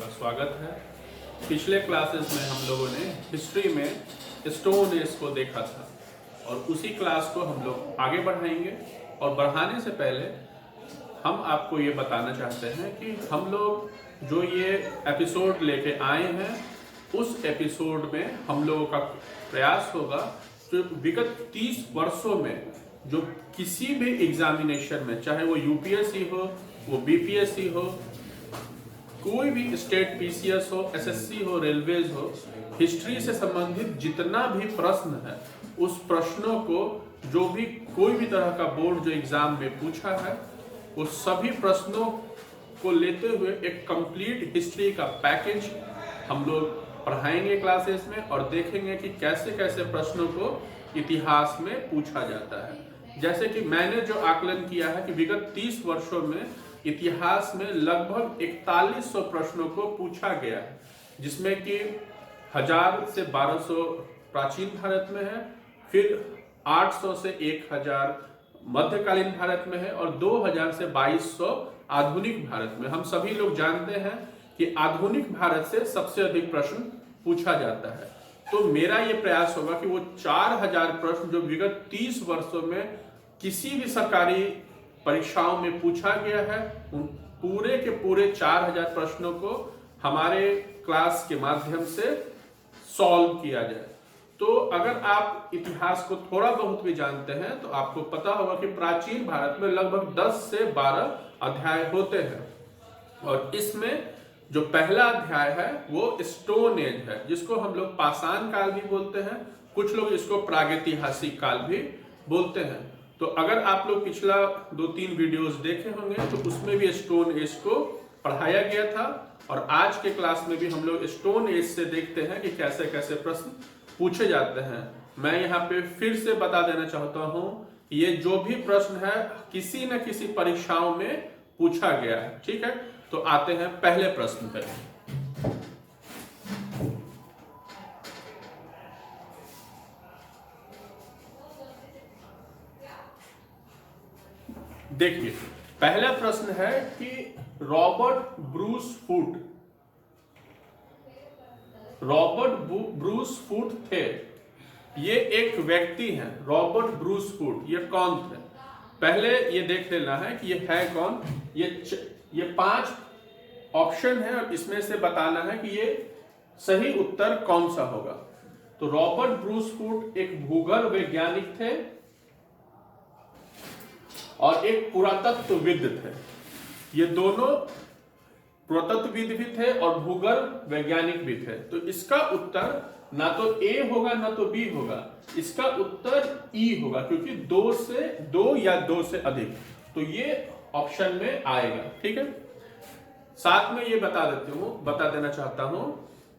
का स्वागत है। पिछले क्लासेस में हम लोगों ने हिस्ट्री में स्टोन एज को देखा था और उसी क्लास को हम लोग आगे बढ़ाएंगे। और बढ़ाने से पहले हम आपको ये बताना चाहते हैं कि हम लोग जो ये एपिसोड लेके आए हैं उस एपिसोड में हम लोगों का प्रयास होगा जो विगत 30 वर्षों में जो किसी भी एग्जामिनेशन में, चाहे वो यूपीएससी हो, वो बीपीएससी हो, कोई भी स्टेट पीसीएस हो, एसएससी हो, रेलवेज हो, हिस्ट्री से संबंधित जितना भी प्रश्न है उस प्रश्नों को जो भी कोई भी तरह का बोर्ड जो एग्जाम में पूछा है वो सभी प्रश्नों को लेते हुए एक कंप्लीट हिस्ट्री का पैकेज हम लोग पढ़ाएंगे क्लासेस में और देखेंगे कि कैसे कैसे प्रश्नों को इतिहास में पूछा जाता है। जैसे कि मैंने जो आकलन किया है कि विगत 30 वर्षों में इतिहास में लगभग 4100 प्रश्नों को पूछा गया है, जिसमें कि 1000 से 1200 प्राचीन भारत में है, फिर 800 से 1000 मध्यकालीन भारत में है और 2000 से 2200 आधुनिक भारत में। हम सभी लोग जानते हैं कि आधुनिक भारत से सबसे अधिक प्रश्न पूछा जाता है। तो मेरा ये प्रयास होगा कि वो 4000 प्रश्न जो विगत 30 वर्षों में किसी भी सरकारी परीक्षाओं में पूछा गया है, उन पूरे के पूरे 4000 प्रश्नों को हमारे क्लास के माध्यम से सॉल्व किया जाए। तो अगर आप इतिहास को थोड़ा बहुत भी जानते हैं तो आपको पता होगा कि प्राचीन भारत में लगभग 10 से 12 अध्याय होते हैं और इसमें जो पहला अध्याय है वो स्टोन एज है, जिसको हम लोग पाषाण काल भी बोलते हैं, कुछ लोग इसको प्रागैतिहासिक काल भी बोलते हैं। तो अगर आप लोग पिछला 2-3 वीडियोस देखे होंगे तो उसमें भी स्टोन एज को पढ़ाया गया था और आज के क्लास में भी हम लोग स्टोन एज से देखते हैं कि कैसे कैसे प्रश्न पूछे जाते हैं। मैं यहाँ पे फिर से बता देना चाहता हूँ ये जो भी प्रश्न है किसी न किसी परीक्षाओं में पूछा गया है। ठीक है, तो आते हैं पहले प्रश्न पे। देखिए, पहला प्रश्न है कि रॉबर्ट ब्रूस फूट थे। ये एक व्यक्ति हैं, रॉबर्ट ब्रूस फूट। ये कौन थे? पहले ये देख लेना है कि ये है कौन। ये 5 ऑप्शन है और इसमें से बताना है कि ये सही उत्तर कौन सा होगा। तो रॉबर्ट ब्रूस फूट एक भूगर्भ वैज्ञानिक थे और एक पुरातत्वविद थे। ये दोनों पुरातत्वविद भी थे और भूगर्भ वैज्ञानिक भी थे। तो इसका उत्तर ना तो ए होगा ना तो बी होगा, इसका उत्तर ई होगा, क्योंकि 2 या 2 से अधिक। तो ये ऑप्शन में आएगा। ठीक है, साथ में ये बता देना चाहता हूं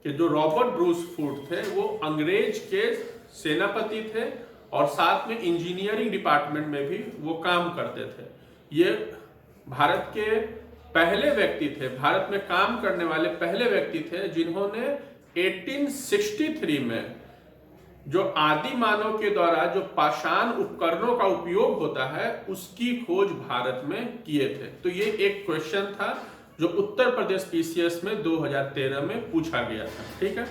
कि जो रॉबर्ट ब्रूस फूट थे वो अंग्रेज के सेनापति थे और साथ में इंजीनियरिंग डिपार्टमेंट में भी वो काम करते थे। ये भारत के पहले व्यक्ति थे, भारत में काम करने वाले पहले व्यक्ति थे जिन्होंने 1863 में जो आदि मानव के द्वारा जो पाषाण उपकरणों का उपयोग होता है उसकी खोज भारत में किए थे। तो ये एक क्वेश्चन था जो उत्तर प्रदेश पीसीएस में 2013 में पूछा गया था। ठीक है,